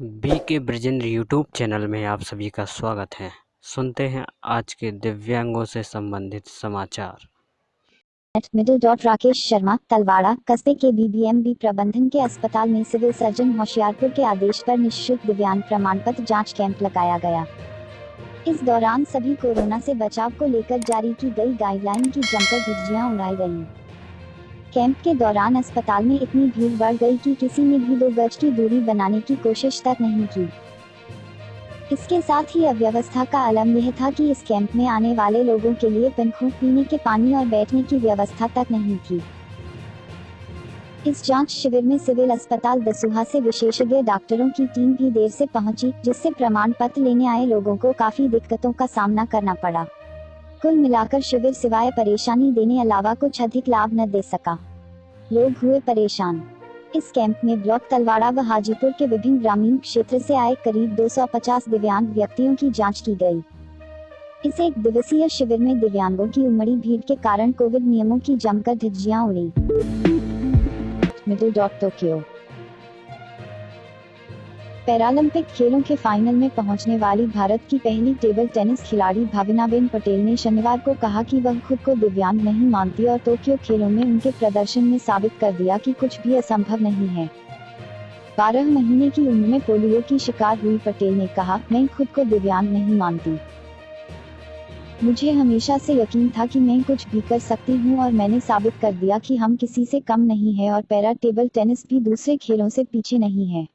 BK Brijendra YouTube channel में आप सभी का स्वागत है। सुनते हैं आज के दिव्यांगों से संबंधित समाचार। मिडिल डॉट राकेश शर्मा तलवाड़ा कस्बे के बीबीएमबी प्रबंधन के अस्पताल में सिविल सर्जन होशियारपुर के आदेश पर निःशुल्क दिव्यांग प्रमाण पत्र जांच कैंप लगाया गया। इस दौरान सभी कोरोना से बचाव को लेकर जारी की गई गाइडलाइन की जमकर धज्जियां उड़ाई गईं। कैंप के दौरान अस्पताल में इतनी भीड़ बढ़ गई कि किसी ने भी 2 गज की दूरी बनाने की कोशिश तक नहीं की। इसके साथ ही अव्यवस्था का आलम यह था कि इस कैंप में आने वाले लोगों के लिए पंखों, पीने के पानी और बैठने की व्यवस्था तक नहीं थी। इस जांच शिविर में सिविल अस्पताल दसूहा से विशेषज्ञ डॉक्टरों की टीम भी देर से पहुंची, जिससे प्रमाण पत्र लेने आए लोगों को काफी दिक्कतों का सामना करना पड़ा। कुल मिलाकर शिविर सिवाय परेशानी देने अलावा कुछ अधिक लाभ न दे सका। लोग हुए परेशान। इस कैंप में ब्लॉक तलवाड़ा व हाजीपुर के विभिन्न ग्रामीण क्षेत्र से आए करीब 250 दिव्यांग व्यक्तियों की जांच की गई। इस एक दिवसीय शिविर में दिव्यांगों की उमड़ी भीड़ के कारण कोविड नियमों की जमकर धज्जियां उड़ी। मिडिल डॉट टोक्यो पैरालंपिक खेलों के फाइनल में पहुंचने वाली भारत की पहली टेबल टेनिस खिलाड़ी भावनाबेन पटेल ने शनिवार को कहा कि वह खुद को दिव्यांग नहीं मानती और टोक्यो खेलों में उनके प्रदर्शन ने साबित कर दिया कि कुछ भी असंभव नहीं है। 12 महीने की उम्र में पोलियो की शिकार हुई पटेल ने कहा, मैं खुद को दिव्यांग नहीं मानती। मुझे हमेशा से यकीन था कि मैं कुछ भी कर सकती हूँ और मैंने साबित कर दिया कि हम किसी से कम नहीं है और पैरा टेबल टेनिस भी दूसरे खेलों से पीछे नहीं है।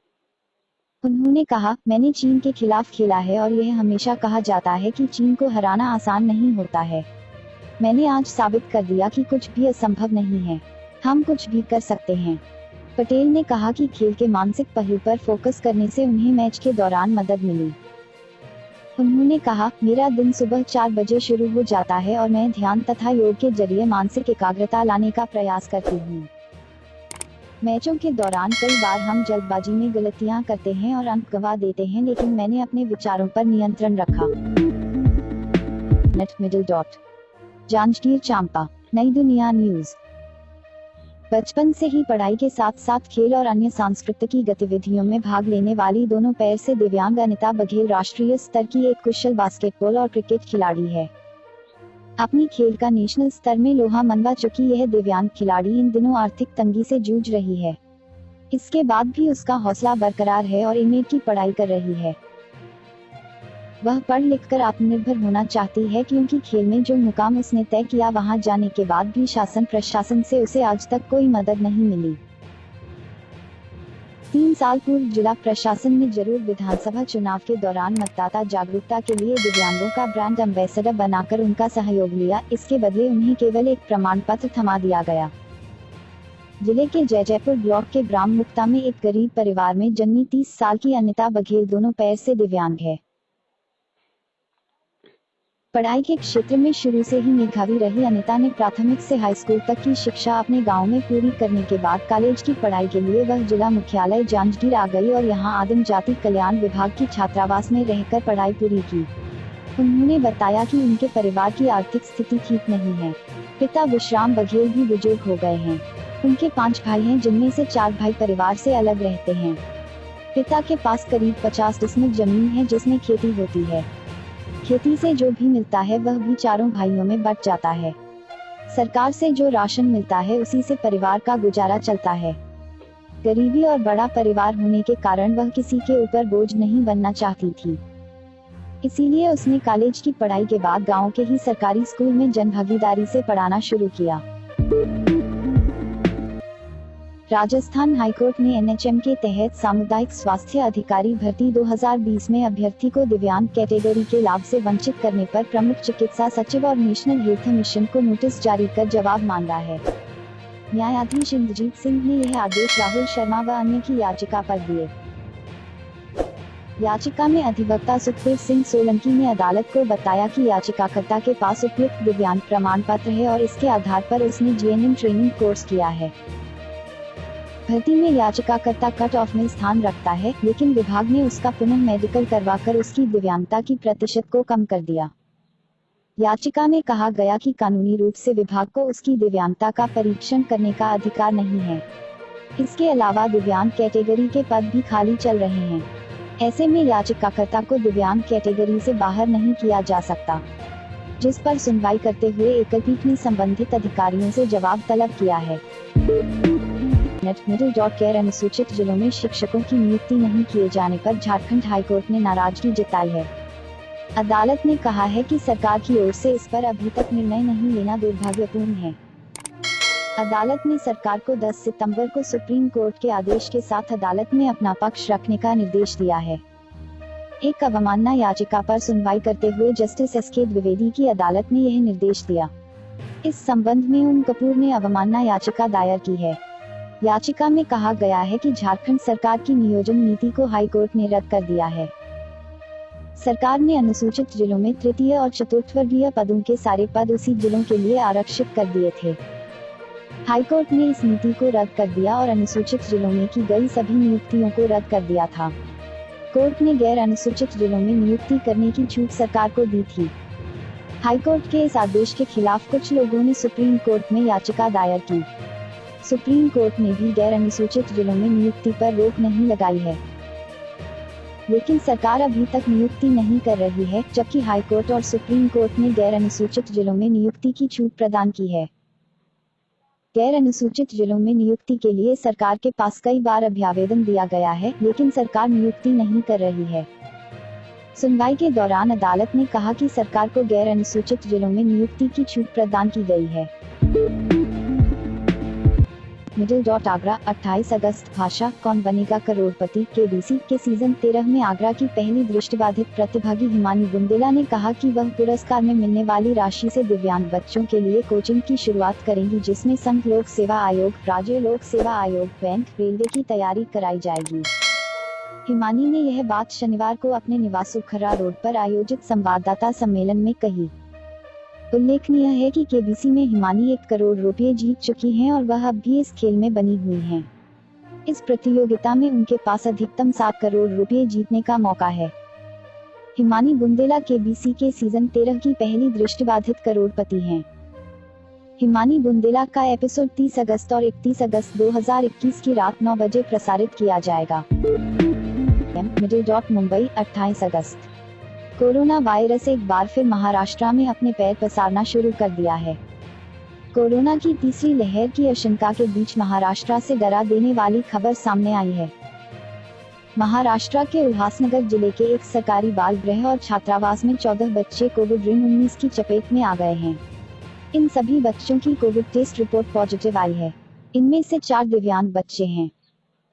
उन्होंने कहा, मैंने चीन के खिलाफ खेला है और यह हमेशा कहा जाता है कि चीन को हराना आसान नहीं होता है। मैंने आज साबित कर दिया कि कुछ भी असंभव नहीं है, हम कुछ भी कर सकते हैं। पटेल ने कहा कि खेल के मानसिक पहलू पर फोकस करने से उन्हें मैच के दौरान मदद मिली। उन्होंने कहा, मेरा दिन सुबह 4 बजे शुरू हो जाता है और मैं ध्यान तथा योग के जरिए मानसिक एकाग्रता लाने का प्रयास करती हूँ। मैचों के दौरान कई बार हम जल्दबाजी में गलतियां करते हैं और अंक गंवा देते हैं, लेकिन मैंने अपने विचारों पर नियंत्रण रखा। मिडिल डॉट जांजगीर चांपा नई दुनिया न्यूज। बचपन से ही पढ़ाई के साथ साथ खेल और अन्य सांस्कृतिक गतिविधियों में भाग लेने वाली दोनों पैर से दिव्यांग अनिता बघेल राष्ट्रीय स्तर की एक कुशल बास्केटबॉल और क्रिकेट खिलाड़ी है। अपनी खेल का नेशनल स्तर में लोहा मनवा चुकी यह दिव्यांग खिलाड़ी इन दिनों आर्थिक तंगी से जूझ रही है। इसके बाद भी उसका हौसला बरकरार है और एमए की पढ़ाई कर रही है। वह पढ़ लिखकर आत्मनिर्भर होना चाहती है, क्योंकि खेल में जो मुकाम उसने तय किया वहां जाने के बाद भी शासन प्रशासन से उसे आज तक कोई मदद नहीं मिली। 3 साल पूर्व जिला प्रशासन ने जरूर विधानसभा चुनाव के दौरान मतदाता जागरूकता के लिए दिव्यांगों का ब्रांड एम्बेसडर बनाकर उनका सहयोग लिया। इसके बदले उन्हें केवल एक प्रमाण पत्र थमा दिया गया। जिले के जयजयपुर ब्लॉक के ग्राम मुक्ता में एक गरीब परिवार में जन्मी 30 साल की अनिता बघेल दोनों पैर से दिव्यांग है। पढ़ाई के क्षेत्र में शुरू से ही मेधावी रही अनिता ने प्राथमिक से हाई स्कूल तक की शिक्षा अपने गांव में पूरी करने के बाद कॉलेज की पढ़ाई के लिए वह जिला मुख्यालय जांजगीर आ गई और यहां आदिम जाति कल्याण विभाग की छात्रावास में रहकर पढ़ाई पूरी की। उन्होंने बताया कि उनके परिवार की आर्थिक स्थिति ठीक नहीं है। पिता विश्राम बघेल भी बुजुर्ग हो गए हैं। उनके 5 भाई हैं, जिनमें से 4 भाई परिवार से अलग रहते हैं। पिता के पास करीब 50 डिसमिल जमीन है, जिसमें खेती होती है। खेती से जो भी मिलता है वह भी चारों भाइयों में बंट जाता है। सरकार से जो राशन मिलता है उसी से परिवार का गुजारा चलता है। गरीबी और बड़ा परिवार होने के कारण वह किसी के ऊपर बोझ नहीं बनना चाहती थी। इसीलिए उसने कॉलेज की पढ़ाई के बाद गांव के ही सरकारी स्कूल में जनभागीदारी से पढ़ाना शुरू किया। राजस्थान हाईकोर्ट ने एनएचएम के तहत सामुदायिक स्वास्थ्य अधिकारी भर्ती 2020 में अभ्यर्थी को दिव्यांग कैटेगरी के लाभ से वंचित करने पर प्रमुख चिकित्सा सचिव और नेशनल हेल्थ मिशन को नोटिस जारी कर जवाब मांगा है। न्यायाधीश इंद्रजीत सिंह ने यह आदेश राहुल शर्मा व अन्य की याचिका पर दिए। याचिका में अधिवक्ता सुखदेव सिंह सोलंकी ने अदालत को बताया कि याचिकाकर्ता के पास उपयुक्त दिव्यांग प्रमाण पत्र है और इसके आधार पर उसने जीएनएम ट्रेनिंग कोर्स किया है। भर्ती में याचिकाकर्ता कट ऑफ में स्थान रखता है, लेकिन विभाग ने उसका पुनः मेडिकल करवाकर उसकी दिव्यांगता की प्रतिशत को कम कर दिया। याचिका में कहा गया कि कानूनी रूप से विभाग को उसकी दिव्यांगता का परीक्षण करने का अधिकार नहीं है। इसके अलावा दिव्यांग कैटेगरी के पद भी खाली चल रहे हैं। ऐसे में याचिकाकर्ता को दिव्यांग कैटेगरी से बाहर नहीं किया जा सकता, जिस पर सुनवाई करते हुए एकल पीठ ने संबंधित अधिकारियों से जवाब तलब किया है। मिडिल गैर अनुसूचित जिलों में शिक्षकों की नियुक्ति नहीं किए जाने पर झारखंड हाईकोर्ट ने नाराजगी जताई है। अदालत ने कहा है कि सरकार की ओर से इस पर अभी तक निर्णय नहीं लेना दुर्भाग्यपूर्ण है। अदालत ने सरकार को 10 सितंबर को सुप्रीम कोर्ट के आदेश के साथ अदालत में अपना पक्ष रखने का निर्देश दिया है। एक अवमानना याचिका पर सुनवाई करते हुए जस्टिस एस.के. द्विवेदी की अदालत ने यह निर्देश दिया। इस संबंध में ओम कपूर ने अवमानना याचिका दायर की है। याचिका में कहा गया है कि झारखंड सरकार की नियोजन नीति को हाईकोर्ट ने रद्द कर दिया है। सरकार ने अनुसूचित जिलों में तृतीय और चतुर्थ वर्गीय पदों के सारे पद उसी जिलों के लिए आरक्षित कर दिए थे। हाईकोर्ट ने इस नीति को रद्द कर दिया और अनुसूचित जिलों में की गई सभी नियुक्तियों को रद्द कर दिया था। कोर्ट ने गैर अनुसूचित जिलों में नियुक्ति करने की छूट सरकार को दी थी। हाईकोर्ट के इस आदेश के खिलाफ कुछ लोगों ने सुप्रीम कोर्ट में याचिका दायर की। सुप्रीम कोर्ट ने भी गैर अनुसूचित जिलों में नियुक्ति पर रोक नहीं लगाई है, लेकिन सरकार अभी तक नियुक्ति नहीं कर रही है, जबकि हाईकोर्ट और सुप्रीम कोर्ट ने गैर अनुसूचित जिलों में नियुक्ति की छूट प्रदान की है। गैर अनुसूचित जिलों में नियुक्ति के लिए सरकार के पास कई बार अभ्यावेदन दिया गया है, लेकिन सरकार नियुक्ति नहीं कर रही है। सुनवाई के दौरान अदालत ने कहा कि सरकार को गैर अनुसूचित जिलों में नियुक्ति की छूट प्रदान की गई है। मिडिल आगरा 28 अगस्त भाषा कौन बनेगा करोड़पति केबीसी के सीजन 13 में आगरा की पहली दृष्टिबाधित प्रतिभागी हिमानी बुंदेला ने कहा कि वह पुरस्कार में मिलने वाली राशि से दिव्यांग बच्चों के लिए कोचिंग की शुरुआत करेंगी, जिसमें संघ लोक सेवा आयोग, राज्य लोक सेवा आयोग, बैंक, रेलवे की तैयारी कराई जाएगी। हिमानी ने यह बात शनिवार को अपने निवास उखरा रोड पर आयोजित संवाददाता सम्मेलन में कही। उल्लेखनीय है कि केबीसी में हिमानी 1 करोड़ रुपए जीत चुकी हैं और वह अब भी इस खेल में बनी हुई हैं। इस प्रतियोगिता में उनके पास अधिकतम 7 करोड़ रुपए जीतने का मौका है। हिमानी बुंदेला केबीसी के सीजन 13 की पहली दृष्टिबाधित करोड़पति हैं। हिमानी बुंदेला का एपिसोड 30 अगस्त और 31 अगस्त 2021 की रात 9 बजे प्रसारित किया जाएगा। मिडिल मुंबई 28 अगस्त। कोरोना वायरस एक बार फिर महाराष्ट्र में अपने पैर पसारना शुरू कर दिया है। कोरोना की तीसरी लहर की आशंका के बीच महाराष्ट्र से डरा देने वाली खबर सामने आई है। महाराष्ट्र के उल्हासनगर जिले के एक सरकारी बाल गृह और छात्रावास में 14 बच्चे कोविड-19 की चपेट में आ गए हैं। इन सभी बच्चों की कोविड टेस्ट रिपोर्ट पॉजिटिव आई है। इनमें से 4 दिव्यांग बच्चे हैं।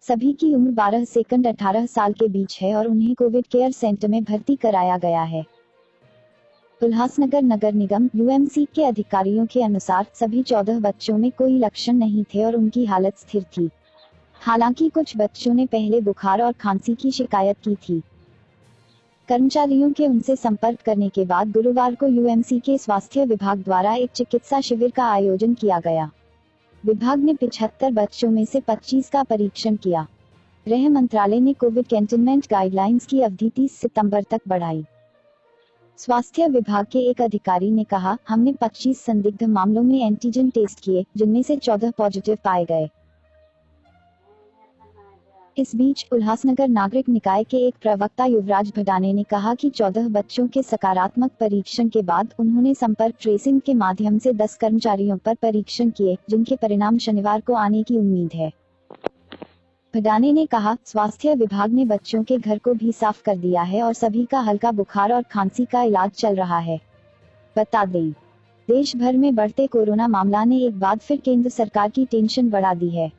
सभी की उम्र 12 से 18 साल के बीच है और उन्हें कोविड केयर सेंटर में भर्ती कराया गया है। उल्हासनगर नगर निगम (यूएमसी) के अधिकारियों के अनुसार सभी 14 बच्चों में कोई लक्षण नहीं थे और उनकी हालत स्थिर थी। हालांकि कुछ बच्चों ने पहले बुखार और खांसी की शिकायत की थी। कर्मचारियों के उनसे संपर्क करने के बाद गुरुवार को यूएमसी के स्वास्थ्य विभाग द्वारा एक चिकित्सा शिविर का आयोजन किया गया। विभाग ने 75 बच्चों में से 25 का परीक्षण किया। गृह मंत्रालय ने कोविड कंटेनमेंट गाइडलाइंस की अवधि 30 सितंबर तक बढ़ाई। स्वास्थ्य विभाग के एक अधिकारी ने कहा, हमने 25 संदिग्ध मामलों में एंटीजन टेस्ट किए, जिनमें से 14 पॉजिटिव पाए गए। इस बीच उल्हासनगर नागरिक निकाय के एक प्रवक्ता युवराज भडाने ने कहा कि 14 बच्चों के सकारात्मक परीक्षण के बाद उन्होंने संपर्क ट्रेसिंग के माध्यम से 10 कर्मचारियों पर परीक्षण किए, जिनके परिणाम शनिवार को आने की उम्मीद है। भडाने ने कहा, स्वास्थ्य विभाग ने बच्चों के घर को भी साफ कर दिया है और सभी का हल्का बुखार और खांसी का इलाज चल रहा है। बता दें, देश भर में बढ़ते कोरोना मामला ने एक बार फिर केंद्र सरकार की टेंशन बढ़ा दी है,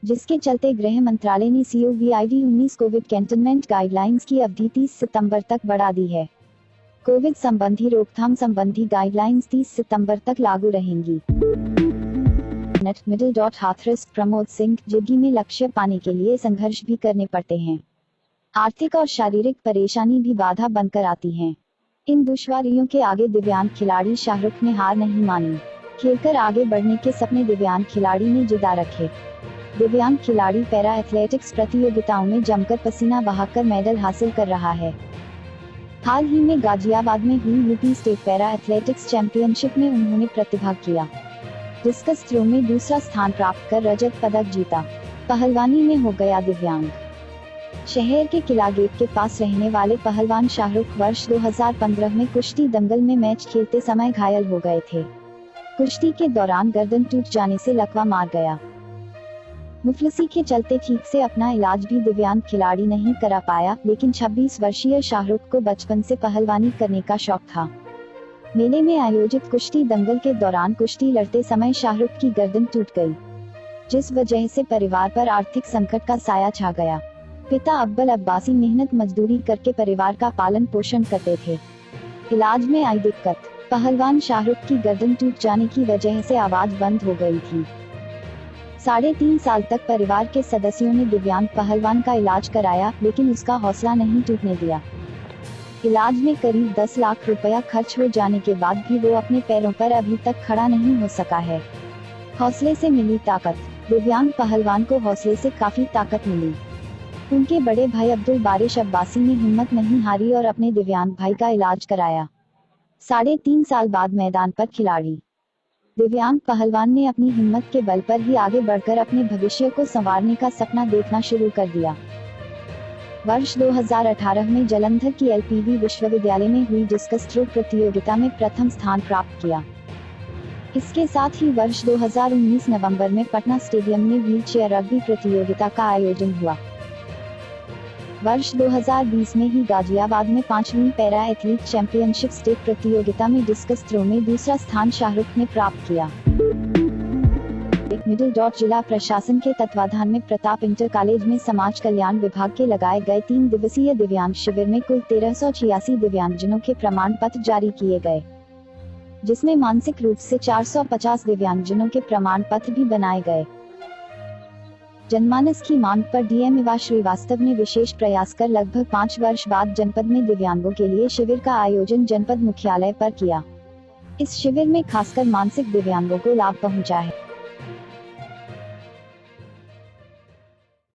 जिसके चलते गृह मंत्रालय ने कोविड-19 कोविड कंटेनमेंट गाइडलाइंस की अवधि 30 सितंबर तक बढ़ा दी है। कोविड संबंधी रोकथाम संबंधी गाइडलाइंस 30 सितंबर तक लागू रहेंगी। मिडिल हाथरस प्रमोद सिंह जिंदगी में लक्ष्य पाने के लिए संघर्ष भी करने पड़ते हैं। आर्थिक और शारीरिक परेशानी भी बाधा बनकर आती हैं। इन दुश्वारियों के आगे दिव्यांग खिलाड़ी शाहरुख ने हार नहीं मानी। खेलकर आगे बढ़ने के सपने दिव्यांग खिलाड़ी ने जिदा रखे। दिव्यांग खिलाड़ी पैरा एथलेटिक्स प्रतियोगिताओं में जमकर पसीना बहाकर मेडल हासिल कर रहा है। हाल ही में गाजियाबाद में हुई UP state para athletics championship में उन्होंने प्रतिभाग किया। डिस्कस थ्रो में दूसरा स्थान प्राप्त कर रजत पदक जीता। पहलवानी में हो गया दिव्यांग। शहर के किला गेट के पास रहने वाले पहलवान शाहरुख वर्ष 2015 में कुश्ती दंगल में मैच खेलते समय घायल हो गए थे। कुश्ती के दौरान गर्दन टूट जाने से लकवा मार गया। मुफलिसी के चलते ठीक से अपना इलाज भी दिव्यांग खिलाड़ी नहीं करा पाया, लेकिन 26 वर्षीय शाहरुख को बचपन से पहलवानी करने का शौक था। मेले में आयोजित कुश्ती दंगल के दौरान कुश्ती लड़ते समय शाहरुख की गर्दन टूट गई, जिस वजह से परिवार पर आर्थिक संकट का साया छा गया। पिता अब्बल अब्बासी मेहनत मजदूरी करके परिवार का पालन पोषण करते थे। इलाज में आई दिक्कत, पहलवान शाहरुख की गर्दन टूट जाने की वजह से आवाज बंद हो गई थी। 3.5 साल तक परिवार के सदस्यों ने दिव्यांग पहलवान का इलाज कराया, लेकिन उसका हौसला नहीं टूटने दिया। इलाज में करीब 10 लाख रुपया खर्च हो जाने के बाद भी वो अपने पैरों पर अभी तक खड़ा नहीं हो सका है। हौसले से मिली ताकत, दिव्यांग पहलवान को हौसले से काफी ताकत मिली। उनके बड़े भाई अब्दुल बारिश अब्बासी ने हिम्मत नहीं हारी और अपने दिव्यांग भाई का इलाज कराया। 3.5 साल बाद मैदान पर खिलाड़ी दिव्यांग पहलवान ने अपनी हिम्मत के बल पर ही आगे बढ़कर अपने भविष्य को संवारने का सपना देखना शुरू कर दिया। वर्ष 2018 में जालंधर की एलपीवी विश्वविद्यालय में हुई डिस्कस थ्रो प्रतियोगिता में प्रथम स्थान प्राप्त किया। इसके साथ ही वर्ष 2019 नवंबर में पटना स्टेडियम में व्हीलचेयर रग्बी प्रतियोगिता का आयोजन हुआ। वर्ष 2020 में ही गाजियाबाद में 5वीं पैरा एथलीट चैंपियनशिप स्टेट प्रतियोगिता में डिस्कस थ्रो में दूसरा स्थान शाहरुख ने प्राप्त किया। मिडिल डॉट जिला प्रशासन के तत्वाधान में प्रताप इंटर कॉलेज में समाज कल्याण विभाग के लगाए गए 3 दिवसीय दिव्यांग शिविर में कुल 1386 दिव्यांगजनों के प्रमाण पत्र जारी किए गए, जिसमें मानसिक रूप से 450 दिव्यांगजनों के प्रमाण पत्र भी बनाए गए। जनमानस की मांग पर डीएम इवा श्रीवास्तव ने विशेष प्रयास कर लगभग 5 वर्ष बाद जनपद में दिव्यांगों के लिए शिविर का आयोजन जनपद मुख्यालय पर किया। इस शिविर में खासकर मानसिक दिव्यांगों को लाभ पहुंचा है।